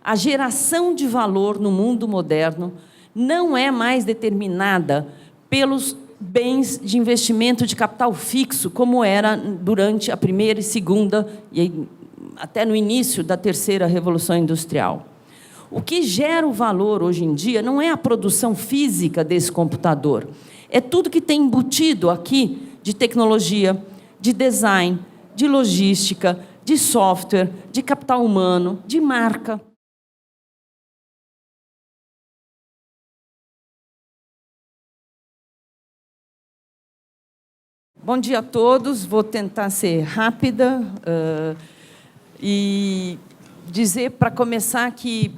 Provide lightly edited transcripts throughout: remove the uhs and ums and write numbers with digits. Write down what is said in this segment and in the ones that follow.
A geração de valor no mundo moderno não é mais determinada pelos bens de investimento de capital fixo, como era durante a primeira e segunda, e até no início da terceira Revolução Industrial. O que gera o valor hoje em dia não é a produção física desse computador, é tudo que tem embutido aqui de tecnologia, de design, de logística, de software, de capital humano, de marca. Bom dia a todos, vou tentar ser rápida e dizer, para começar, que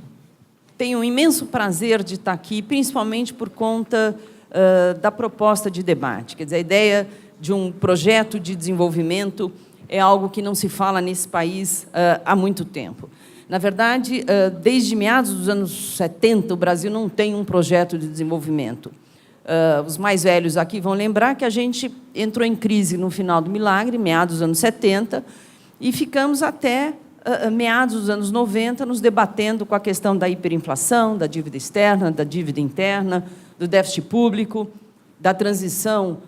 tenho um imenso prazer de estar aqui, principalmente por conta da proposta de debate. Quer dizer, a ideia de um projeto de desenvolvimento é algo que não se fala nesse país há muito tempo. Na verdade, desde meados dos anos 70, o Brasil não tem um projeto de desenvolvimento. Os mais velhos aqui vão lembrar que a gente entrou em crise no final do milagre, meados dos anos 70, e ficamos até meados dos anos 90 nos debatendo com a questão da hiperinflação, da dívida externa, da dívida interna, do déficit público, da transição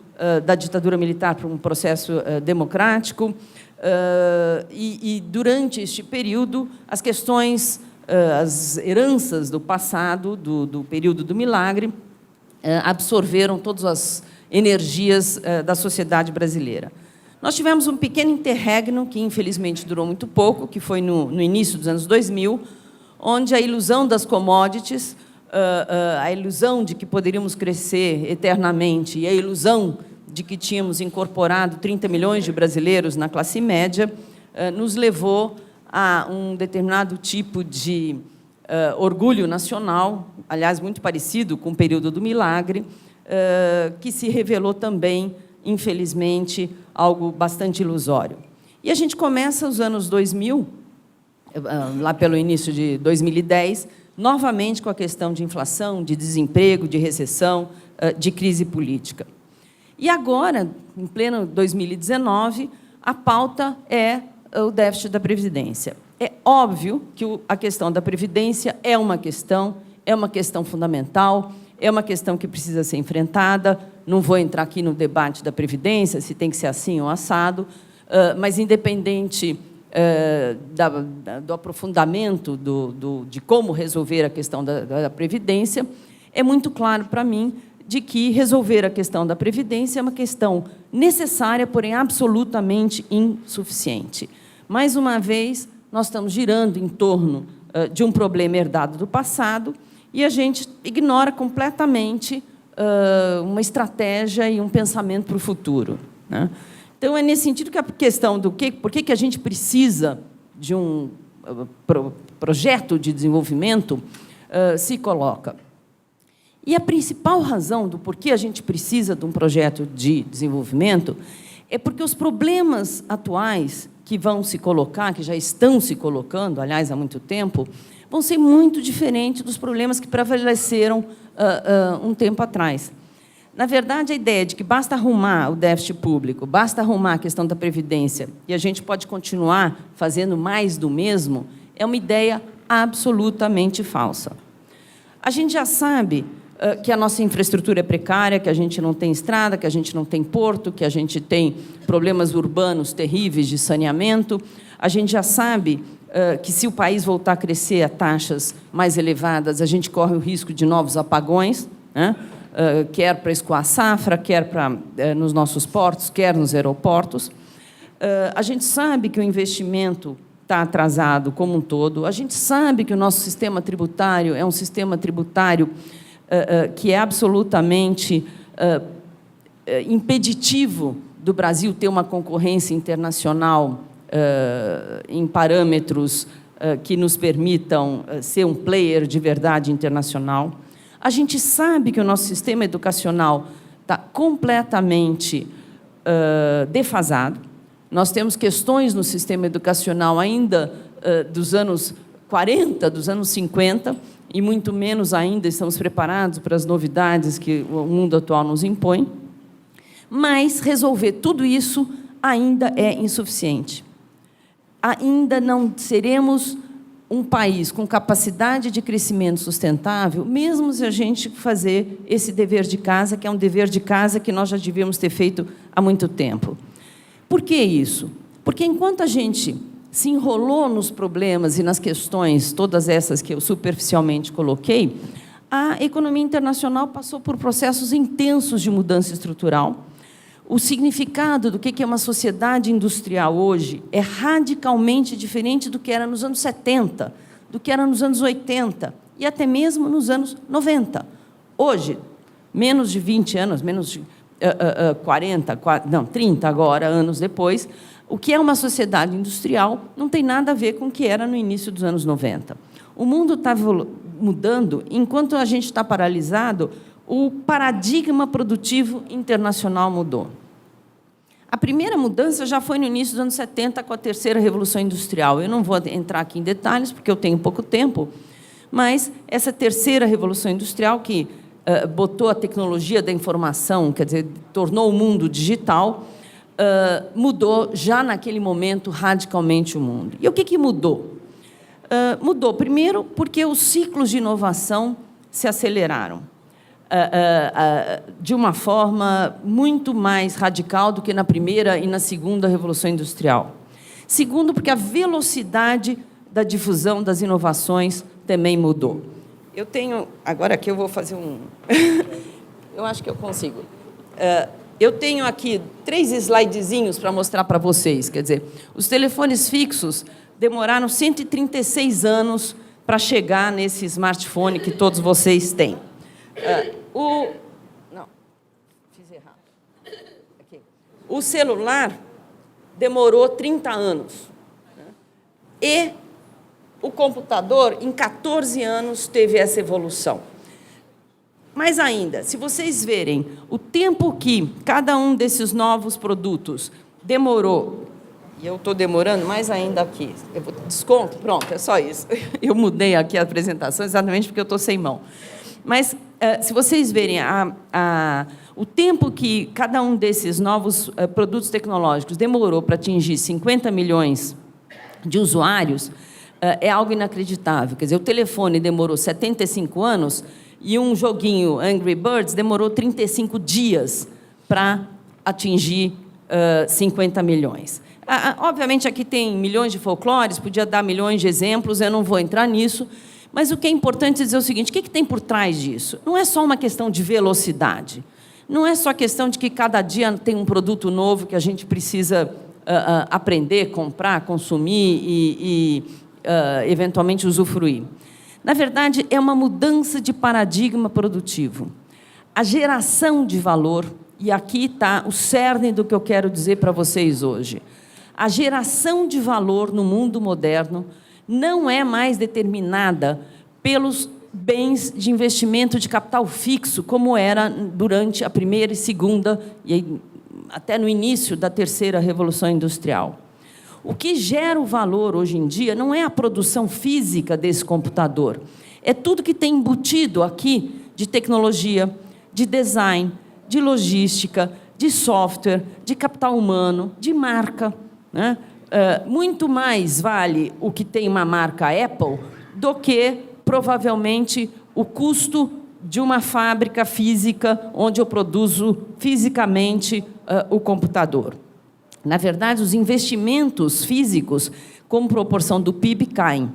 da ditadura militar para um processo democrático. E durante este período, as questões, as heranças do passado, do período do milagre, absorveram todas as energias da sociedade brasileira. Nós tivemos um pequeno interregno, que infelizmente durou muito pouco, que foi no início dos anos 2000, onde a ilusão das commodities, a ilusão de que poderíamos crescer eternamente e a ilusão de que tínhamos incorporado 30 milhões de brasileiros na classe média, nos levou a um determinado tipo de orgulho nacional, aliás, muito parecido com o período do milagre, que se revelou também, infelizmente, algo bastante ilusório. E a gente começa os anos 2000, lá pelo início de 2010, novamente com a questão de inflação, de desemprego, de recessão, de crise política. E agora, em pleno 2019, a pauta é o déficit da Previdência. É óbvio que a questão da Previdência é uma questão fundamental, é uma questão que precisa ser enfrentada. Não vou entrar aqui no debate da Previdência, se tem que ser assim ou assado, mas, independente do aprofundamento de como resolver a questão da Previdência, é muito claro para mim de que resolver a questão da Previdência é uma questão necessária, porém absolutamente insuficiente. Mais uma vez, nós estamos girando em torno de um problema herdado do passado e a gente ignora completamente uma estratégia e um pensamento para o futuro, né? Então, é nesse sentido que a questão do por que a gente precisa de um projeto de desenvolvimento se coloca. E a principal razão do porquê a gente precisa de um projeto de desenvolvimento é porque os problemas atuais que vão se colocar, que já estão se colocando, aliás, há muito tempo, vão ser muito diferentes dos problemas que prevaleceram um tempo atrás. Na verdade, a ideia de que basta arrumar o déficit público, basta arrumar a questão da Previdência e a gente pode continuar fazendo mais do mesmo, é uma ideia absolutamente falsa. A gente já sabe que a nossa infraestrutura é precária, que a gente não tem estrada, que a gente não tem porto, que a gente tem problemas urbanos terríveis de saneamento. A gente já sabe que, se o país voltar a crescer a taxas mais elevadas, a gente corre o risco de novos apagões, né? Quer para escoar a safra, quer nos nossos portos, quer nos aeroportos. A gente sabe que o investimento está atrasado como um todo. A gente sabe que o nosso sistema tributário é um sistema tributário que é absolutamente impeditivo do Brasil ter uma concorrência internacional em parâmetros que nos permitam ser um player de verdade internacional. A gente sabe que o nosso sistema educacional está completamente defasado. Nós temos questões no sistema educacional ainda dos anos 40, dos anos 50, e muito menos ainda estamos preparados para as novidades que o mundo atual nos impõe. Mas resolver tudo isso ainda é insuficiente. Ainda não seremos um país com capacidade de crescimento sustentável, mesmo se a gente fazer esse dever de casa, que é um dever de casa que nós já devíamos ter feito há muito tempo. Por que isso? Porque enquanto a gente se enrolou nos problemas e nas questões, todas essas que eu superficialmente coloquei, a economia internacional passou por processos intensos de mudança estrutural. O significado do que é uma sociedade industrial hoje é radicalmente diferente do que era nos anos 70, do que era nos anos 80 e até mesmo nos anos 90. Hoje, menos de 20 anos, menos de 30 agora, anos depois, o que é uma sociedade industrial não tem nada a ver com o que era no início dos anos 90. O mundo está mudando, enquanto a gente está paralisado, o paradigma produtivo internacional mudou. A primeira mudança já foi no início dos anos 70, com a terceira Revolução Industrial. Eu não vou entrar aqui em detalhes, porque eu tenho pouco tempo, mas essa terceira Revolução Industrial, que botou a tecnologia da informação, quer dizer, tornou o mundo digital, mudou, já naquele momento, radicalmente o mundo. E o que mudou? Mudou, primeiro, porque os ciclos de inovação se aceleraram de uma forma muito mais radical do que na primeira e na segunda Revolução Industrial. Segundo, porque a velocidade da difusão das inovações também mudou. Eu tenho... Agora aqui eu vou fazer um... eu acho que eu consigo. Eu tenho aqui 3 slidezinhos para mostrar para vocês. Quer dizer, os telefones fixos demoraram 136 anos para chegar nesse smartphone que todos vocês têm. Não, fiz errado. Aqui. O celular demorou 30 anos. Né? E o computador, em 14 anos, teve essa evolução. Mais ainda, se vocês verem o tempo que cada um desses novos produtos demorou, e eu estou demorando mais ainda aqui, eu vou desconto, pronto, é só isso. Eu mudei aqui a apresentação exatamente porque eu estou sem mão. Mas, se vocês verem o tempo que cada um desses novos produtos tecnológicos demorou para atingir 50 milhões de usuários, é algo inacreditável. Quer dizer, o telefone demorou 75 anos e um joguinho Angry Birds demorou 35 dias para atingir 50 milhões. Obviamente, aqui tem milhões de folclores, podia dar milhões de exemplos, eu não vou entrar nisso, mas o que é importante é dizer o seguinte: o que tem por trás disso? Não é só uma questão de velocidade, não é só questão de que cada dia tem um produto novo que a gente precisa aprender, comprar, consumir e eventualmente usufruir. Na verdade, é uma mudança de paradigma produtivo. A geração de valor, e aqui está o cerne do que eu quero dizer para vocês hoje. A geração de valor no mundo moderno não é mais determinada pelos bens de investimento de capital fixo, como era durante a primeira e segunda, e até no início da terceira Revolução Industrial. O que gera o valor hoje em dia não é a produção física desse computador, é tudo que tem embutido aqui de tecnologia, de design, de logística, de software, de capital humano, de marca, né? Muito mais vale o que tem uma marca Apple do que, provavelmente, o custo de uma fábrica física onde eu produzo fisicamente o computador. Na verdade, os investimentos físicos, como proporção do PIB, caem.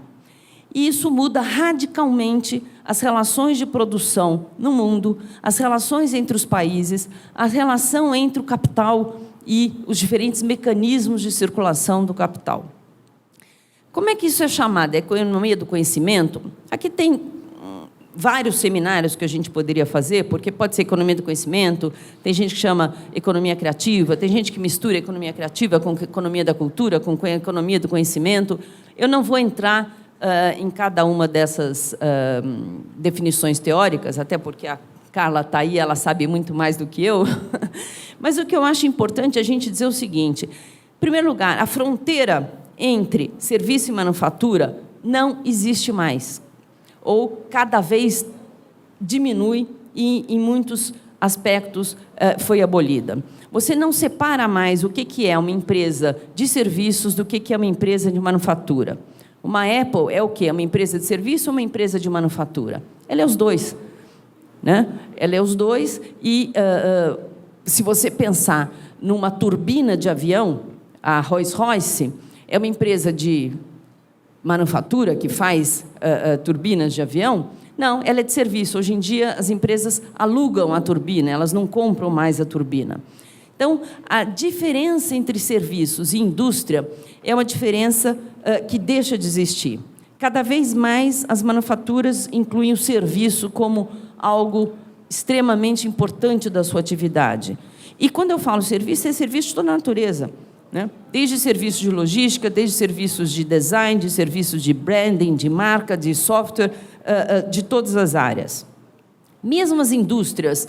E isso muda radicalmente as relações de produção no mundo, as relações entre os países, a relação entre o capital e os diferentes mecanismos de circulação do capital. Como é que isso é chamado? É economia do conhecimento? Aqui tem vários seminários que a gente poderia fazer, porque pode ser economia do conhecimento, tem gente que chama economia criativa, tem gente que mistura economia criativa com economia da cultura, com economia do conhecimento. Eu não vou entrar em cada uma dessas definições teóricas, até porque a Carla está aí, ela sabe muito mais do que eu. Mas o que eu acho importante é a gente dizer o seguinte: em primeiro lugar, a fronteira entre serviço e manufatura não existe mais, ou cada vez diminui e, em muitos aspectos, foi abolida. Você não separa mais o que é uma empresa de serviços do que é uma empresa de manufatura. Uma Apple é o quê? Uma empresa de serviço ou uma empresa de manufatura? Ela é os dois, né? Ela é os dois e, se você pensar numa turbina de avião, a Rolls-Royce é uma empresa de manufatura que faz turbinas de avião? Não, ela é de serviço. Hoje em dia, as empresas alugam a turbina, elas não compram mais a turbina. Então, a diferença entre serviços e indústria é uma diferença que deixa de existir. Cada vez mais, as manufaturas incluem o serviço como algo extremamente importante da sua atividade. E, quando eu falo serviço, é serviço de toda a natureza, né? Desde serviços de logística, desde serviços de design, de serviços de branding, de marca, de software, de todas as áreas. Mesmo as indústrias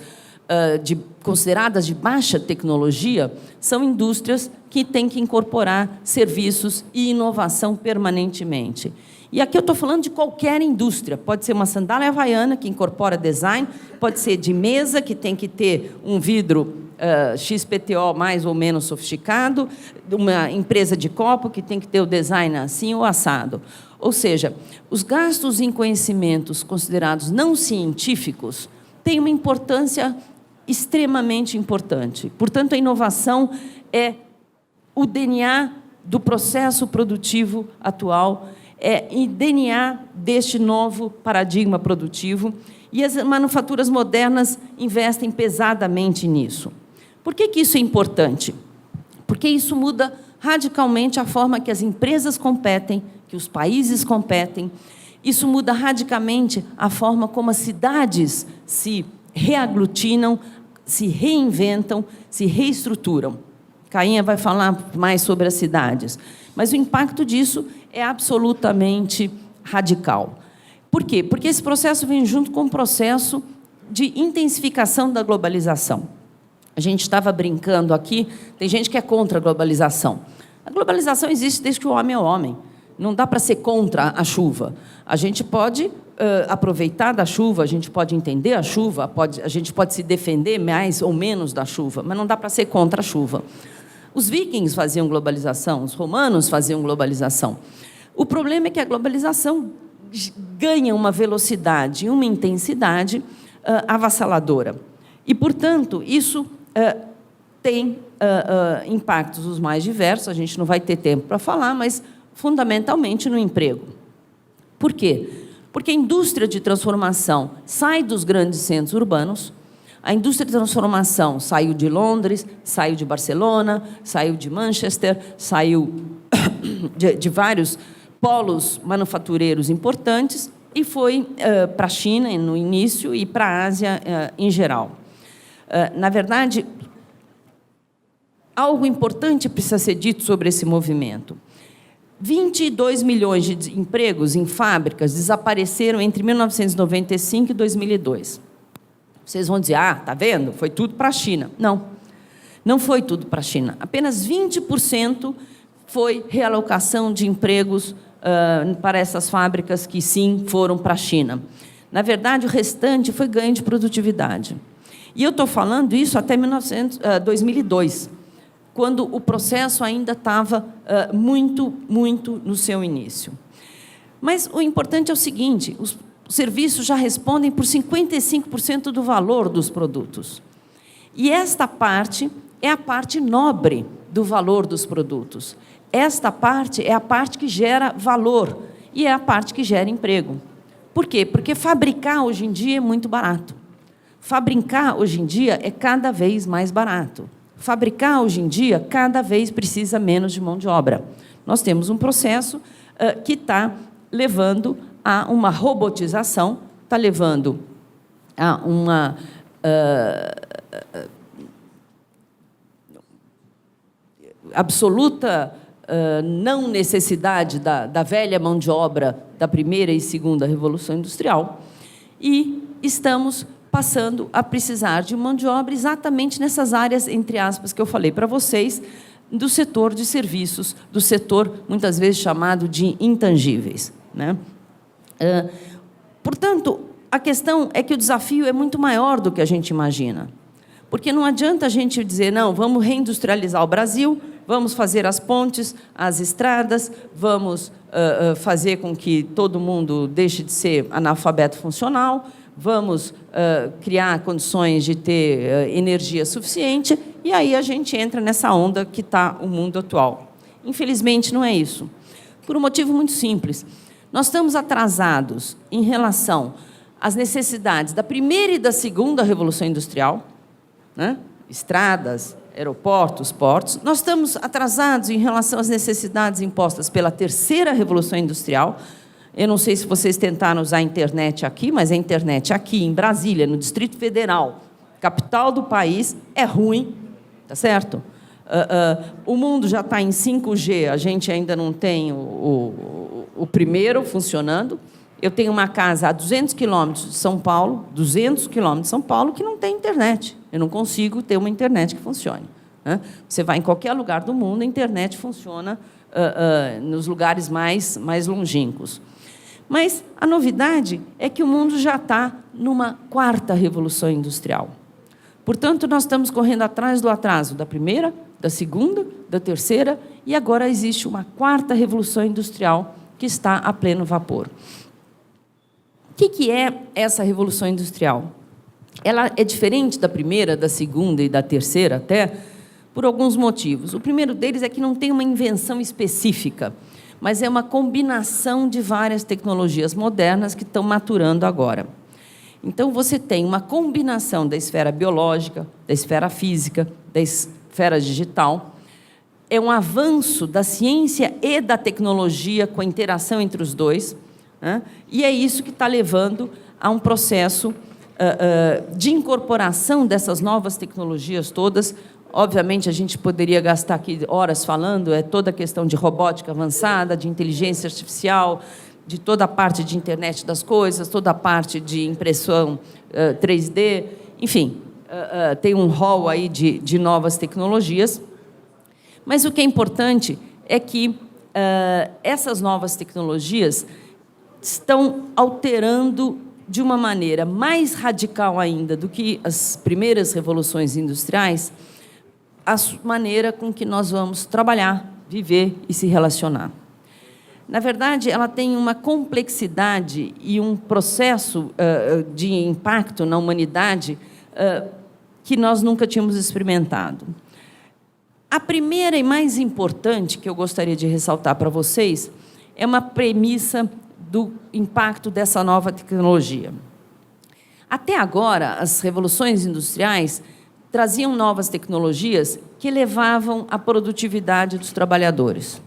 consideradas de baixa tecnologia são indústrias que têm que incorporar serviços e inovação permanentemente. E aqui eu estou falando de qualquer indústria. Pode ser uma sandália havaiana, que incorpora design, pode ser de mesa, que tem que ter um vidro XPTO mais ou menos sofisticado, uma empresa de copo, que tem que ter o design assim ou assado. Ou seja, os gastos em conhecimentos considerados não científicos têm uma importância extremamente importante. Portanto, a inovação é o DNA do processo produtivo atual, é o DNA deste novo paradigma produtivo, e as manufaturas modernas investem pesadamente nisso. Por que isso é importante? Porque isso muda radicalmente a forma que as empresas competem, que os países competem. Isso muda radicalmente a forma como as cidades se reaglutinam, se reinventam, se reestruturam. Cainha vai falar mais sobre as cidades. Mas o impacto disso é absolutamente radical. Por quê? Porque esse processo vem junto com um processo de intensificação da globalização. A gente estava brincando aqui, tem gente que é contra a globalização. A globalização existe desde que o homem é homem. Não dá para ser contra a chuva. A gente pode aproveitar da chuva, a gente pode entender a chuva, a gente pode se defender mais ou menos da chuva, mas não dá para ser contra a chuva. Os vikings faziam globalização, os romanos faziam globalização. O problema é que a globalização ganha uma velocidade e uma intensidade avassaladora. E, portanto, isso tem impactos os mais diversos, a gente não vai ter tempo para falar, mas fundamentalmente no emprego. Por quê? Porque a indústria de transformação sai dos grandes centros urbanos, a indústria de transformação saiu de Londres, saiu de Barcelona, saiu de Manchester, saiu de vários polos manufatureiros importantes e foi para a China no início e para a Ásia em geral. Na verdade, algo importante precisa ser dito sobre esse movimento. 22 milhões de empregos em fábricas desapareceram entre 1995 e 2002. Vocês vão dizer, tá vendo? Foi tudo para a China. Não, não foi tudo para a China. Apenas 20% foi realocação de empregos para essas fábricas que, sim, foram para a China. Na verdade, o restante foi ganho de produtividade. E eu estou falando isso até 2002, quando o processo ainda estava muito no seu início. Mas o importante é o seguinte, os serviços já respondem por 55% do valor dos produtos. E esta parte é a parte nobre do valor dos produtos. Esta parte é a parte que gera valor e é a parte que gera emprego. Por quê? Porque fabricar hoje em dia é muito barato. Fabricar hoje em dia é cada vez mais barato. Fabricar hoje em dia cada vez precisa menos de mão de obra. Nós temos um processo que está levando a uma robotização, está levando a uma absoluta não necessidade da velha mão de obra da primeira e segunda Revolução Industrial, e estamos passando a precisar de mão de obra exatamente nessas áreas, entre aspas, que eu falei para vocês, do setor de serviços, do setor, muitas vezes, chamado de intangíveis, né? Portanto, a questão é que o desafio é muito maior do que a gente imagina. Porque não adianta a gente dizer, não, vamos reindustrializar o Brasil, vamos fazer as pontes, as estradas, vamos fazer com que todo mundo deixe de ser analfabeto funcional, vamos criar condições de ter energia suficiente, e aí a gente entra nessa onda que está o mundo atual. Infelizmente, não é isso. Por um motivo muito simples. Nós estamos atrasados em relação às necessidades da primeira e da segunda Revolução Industrial, né? Estradas, aeroportos, portos. Nós estamos atrasados em relação às necessidades impostas pela terceira Revolução Industrial. Eu não sei se vocês tentaram usar a internet aqui, mas a internet aqui em Brasília, no Distrito Federal, capital do país, é ruim, tá certo? O mundo já está em 5G, a gente ainda não tem o primeiro funcionando. Eu tenho uma casa a 200 quilômetros de São Paulo, 200 quilômetros de São Paulo, que não tem internet. Eu não consigo ter uma internet que funcione, né? Você vai em qualquer lugar do mundo, a internet funciona nos lugares mais longínquos. Mas a novidade é que o mundo já está numa quarta revolução industrial. Portanto, nós estamos correndo atrás do atraso da primeira, da segunda, da terceira, e agora existe uma quarta revolução industrial que está a pleno vapor. O que é essa revolução industrial? Ela é diferente da primeira, da segunda e da terceira, até, por alguns motivos. O primeiro deles é que não tem uma invenção específica, mas é uma combinação de várias tecnologias modernas que estão maturando agora. Então, você tem uma combinação da esfera biológica, da esfera física, da esfera digital. É um avanço da ciência e da tecnologia com a interação entre os dois, né? E é isso que está levando a um processo de incorporação dessas novas tecnologias todas. Obviamente, a gente poderia gastar aqui horas falando, toda a questão de robótica avançada, de inteligência artificial, de toda a parte de internet das coisas, toda a parte de impressão 3D, enfim, tem um rol aí de novas tecnologias. Mas o que é importante é que essas novas tecnologias estão alterando de uma maneira mais radical ainda do que as primeiras revoluções industriais a maneira com que nós vamos trabalhar, viver e se relacionar. Na verdade, ela tem uma complexidade e um processo de impacto na humanidade que nós nunca tínhamos experimentado. A primeira e mais importante que eu gostaria de ressaltar para vocês é uma premissa do impacto dessa nova tecnologia. Até agora, as revoluções industriais traziam novas tecnologias que elevavam a produtividade dos trabalhadores.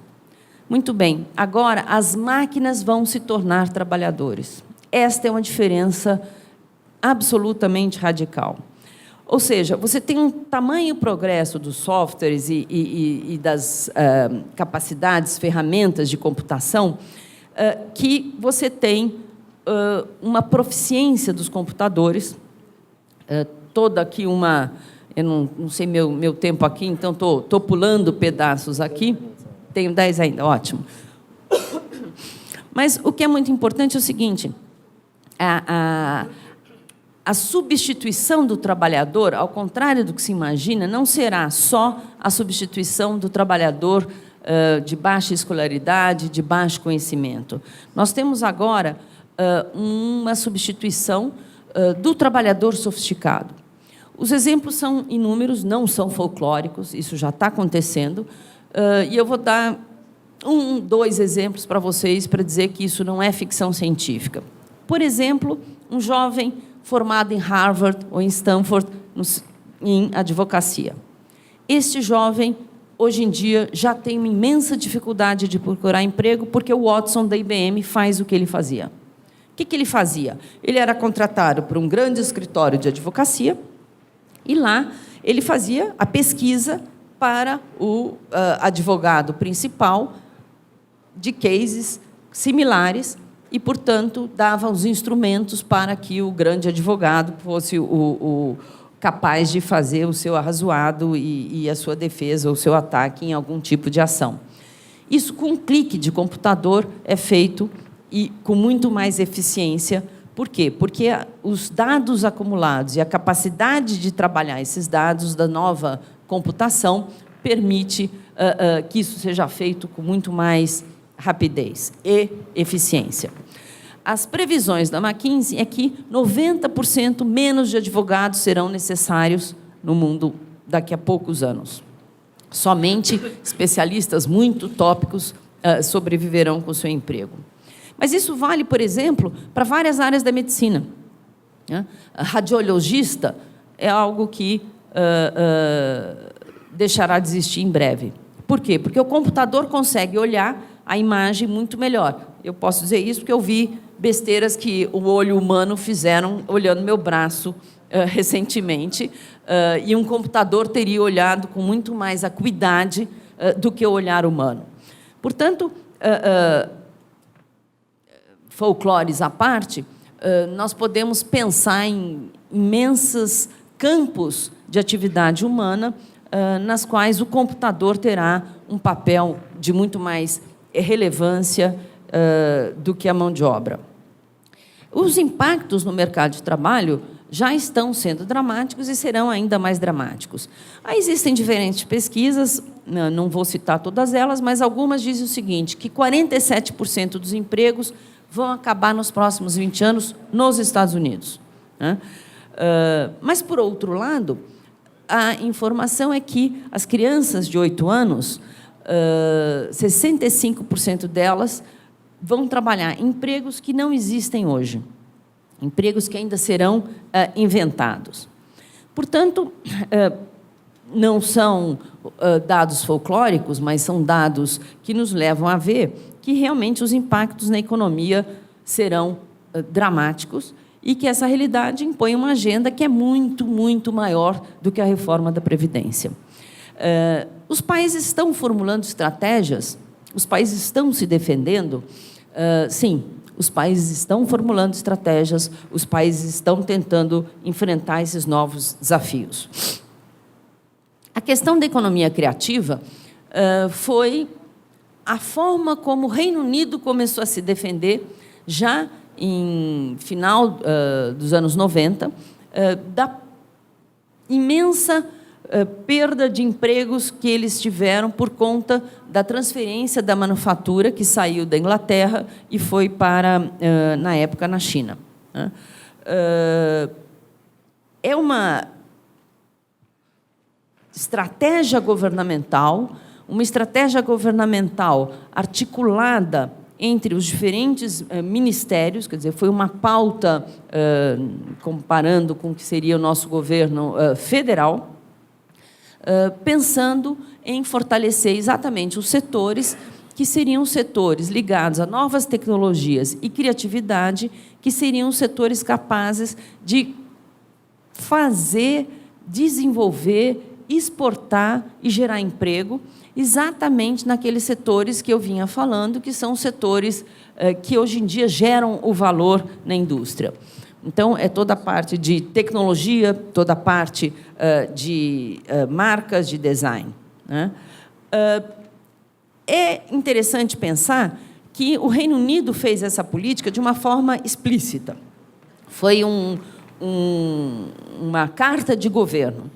Muito bem, agora as máquinas vão se tornar trabalhadores. Esta é uma diferença absolutamente radical. Ou seja, você tem um tamanho progresso dos softwares e das capacidades, ferramentas de computação, que você tem uma proficiência dos computadores, toda aqui uma... Eu não sei meu tempo aqui, então estou pulando pedaços aqui. Tenho 10 ainda, ótimo. Mas o que é muito importante é o seguinte, a substituição do trabalhador, ao contrário do que se imagina, não será só a substituição do trabalhador de baixa escolaridade, de baixo conhecimento. Nós temos agora uma substituição do trabalhador sofisticado. Os exemplos são inúmeros, não são folclóricos, isso já está acontecendo, e eu vou dar dois exemplos para vocês para dizer que isso não é ficção científica. Por exemplo, um jovem formado em Harvard ou em Stanford em advocacia. Este jovem, hoje em dia, já tem uma imensa dificuldade de procurar emprego porque o Watson da IBM faz o que ele fazia. O que ele fazia? Ele era contratado por um grande escritório de advocacia e lá ele fazia a pesquisa para o advogado principal de cases similares e, portanto, dava os instrumentos para que o grande advogado fosse o capaz de fazer o seu arrazoado e a sua defesa ou o seu ataque em algum tipo de ação. Isso, com um clique de computador, é feito e com muito mais eficiência. Por quê? Porque os dados acumulados e a capacidade de trabalhar esses dados da nova computação permite que isso seja feito com muito mais rapidez e eficiência. As previsões da McKinsey é que 90% menos de advogados serão necessários no mundo daqui a poucos anos. Somente especialistas muito tópicos sobreviverão com o seu emprego. Mas isso vale, por exemplo, para várias áreas da medicina. Radiologista é algo que deixará de existir em breve. Por quê? Porque o computador consegue olhar a imagem muito melhor. Eu posso dizer isso porque eu vi besteiras que o olho humano fizeram olhando meu braço recentemente, e um computador teria olhado com muito mais acuidade do que o olhar humano. Portanto, folclores à parte, nós podemos pensar em imensos campos de atividade humana nas quais o computador terá um papel de muito mais relevância do que a mão de obra. Os impactos no mercado de trabalho já estão sendo dramáticos e serão ainda mais dramáticos. Aí existem diferentes pesquisas, não vou citar todas elas, mas algumas dizem o seguinte, que 47% dos empregos vão acabar nos próximos 20 anos nos Estados Unidos. Mas, por outro lado, a informação é que as crianças de 8 anos, 65% delas vão trabalhar em empregos que não existem hoje, empregos que ainda serão inventados. Portanto, não são dados folclóricos, mas são dados que nos levam a ver que realmente os impactos na economia serão dramáticos e que essa realidade impõe uma agenda que é muito, muito maior do que a reforma da Previdência. Os países estão formulando estratégias, os países estão se defendendo. Sim, os países estão formulando estratégias, os países estão tentando enfrentar esses novos desafios. A questão da economia criativa foi a forma como o Reino Unido começou a se defender já em final dos anos 90, da imensa perda de empregos que eles tiveram por conta da transferência da manufatura que saiu da Inglaterra e foi para, na época, na China. É uma estratégia governamental articulada entre os diferentes ministérios, quer dizer, foi uma pauta, comparando com o que seria o nosso governo federal, pensando em fortalecer exatamente os setores que seriam setores ligados a novas tecnologias e criatividade, que seriam setores capazes de fazer, desenvolver, exportar e gerar emprego, exatamente naqueles setores que eu vinha falando, que são setores que hoje em dia geram o valor na indústria. Então, é toda a parte de tecnologia, toda a parte de marcas, de design. É interessante pensar que o Reino Unido fez essa política de uma forma explícita. Foi uma carta de governo.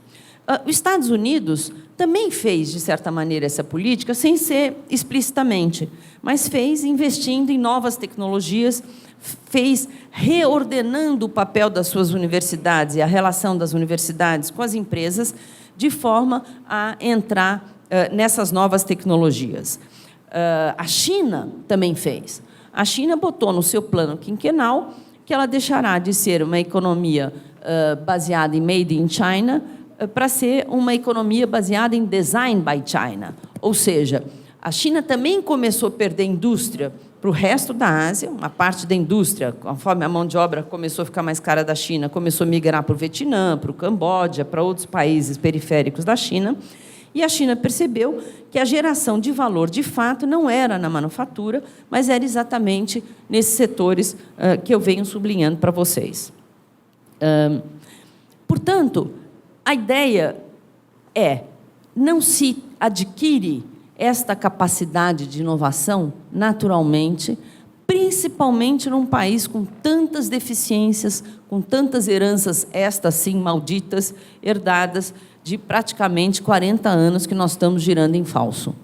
Os Estados Unidos também fez, de certa maneira, essa política, sem ser explicitamente, mas fez investindo em novas tecnologias, fez reordenando o papel das suas universidades e a relação das universidades com as empresas, de forma a entrar nessas novas tecnologias. A China também fez. A China botou no seu plano quinquenal que ela deixará de ser uma economia baseada em Made in China para ser uma economia baseada em Design by China. Ou seja, a China também começou a perder indústria para o resto da Ásia, uma parte da indústria, conforme a mão de obra começou a ficar mais cara da China, começou a migrar para o Vietnã, para o Camboja, para outros países periféricos da China, e a China percebeu que a geração de valor, de fato, não era na manufatura, mas era exatamente nesses setores que eu venho sublinhando para vocês. Portanto, a ideia é, não se adquire esta capacidade de inovação naturalmente, principalmente num país com tantas deficiências, com tantas heranças, estas sim malditas, herdadas de praticamente 40 anos que nós estamos girando em falso.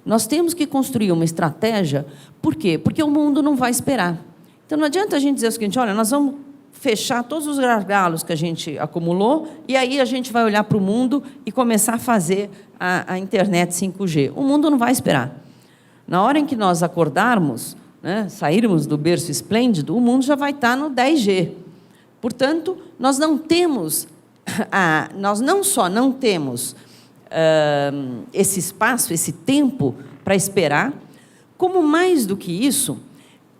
Nós temos que construir uma estratégia. Por quê? Porque o mundo não vai esperar. Então, não adianta a gente dizer o seguinte: olha, nós vamos fechar todos os gargalos que a gente acumulou e aí a gente vai olhar para o mundo e começar a fazer a internet 5G. O mundo não vai esperar. Na hora em que nós acordarmos, né, sairmos do berço esplêndido, o mundo já vai estar no 10G. Portanto, nós não só não temos esse espaço, esse tempo para esperar, como, mais do que isso,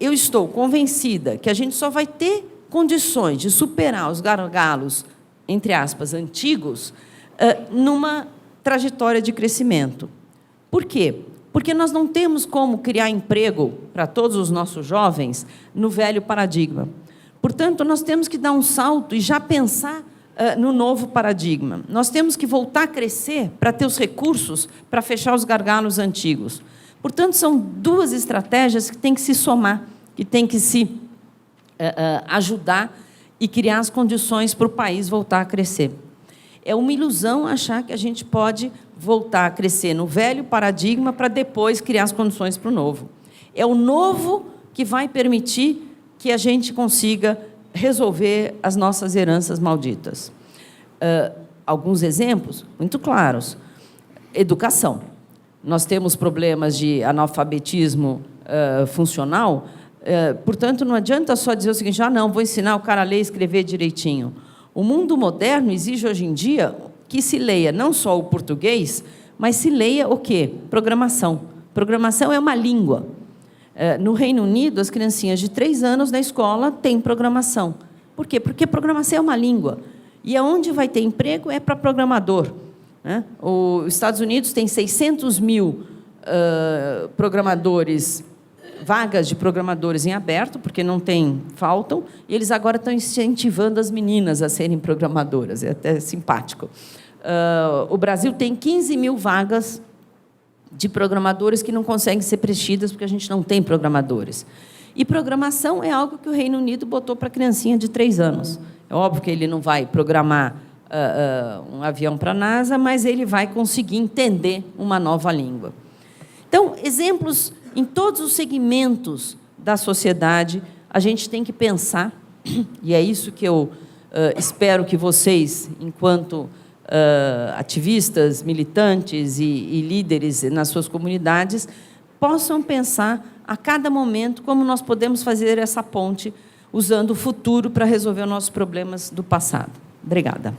eu estou convencida que a gente só vai ter condições de superar os gargalos, entre aspas, antigos, numa trajetória de crescimento. Por quê? Porque nós não temos como criar emprego para todos os nossos jovens no velho paradigma. Portanto, nós temos que dar um salto e já pensar no novo paradigma. Nós temos que voltar a crescer para ter os recursos para fechar os gargalos antigos. Portanto, são duas estratégias que têm que se somar, que têm que se ajudar e criar as condições para o país voltar a crescer. É uma ilusão achar que a gente pode voltar a crescer no velho paradigma para depois criar as condições para o novo. É o novo que vai permitir que a gente consiga resolver as nossas heranças malditas. Alguns exemplos muito claros. Educação. Nós temos problemas de analfabetismo funcional, portanto, não adianta só dizer o seguinte: não, vou ensinar o cara a ler e escrever direitinho. O mundo moderno exige, hoje em dia, que se leia não só o português, mas se leia o quê? Programação. Programação é uma língua. No Reino Unido, as criancinhas de 3 anos na escola têm programação. Por quê? Porque programação é uma língua. E aonde vai ter emprego é para programador. Né? Os Estados Unidos tem 600 mil programadores, vagas de programadores em aberto, porque não tem, faltam, e eles agora estão incentivando as meninas a serem programadoras. É até simpático. O Brasil tem 15 mil vagas de programadores que não conseguem ser preenchidas porque a gente não tem programadores. E programação é algo que o Reino Unido botou para a criancinha de 3 anos. É óbvio que ele não vai programar um avião para a NASA, mas ele vai conseguir entender uma nova língua. Então, exemplos em todos os segmentos da sociedade, a gente tem que pensar, e é isso que eu espero que vocês, enquanto ativistas, militantes e líderes nas suas comunidades, possam pensar a cada momento como nós podemos fazer essa ponte usando o futuro para resolver os nossos problemas do passado. Obrigada.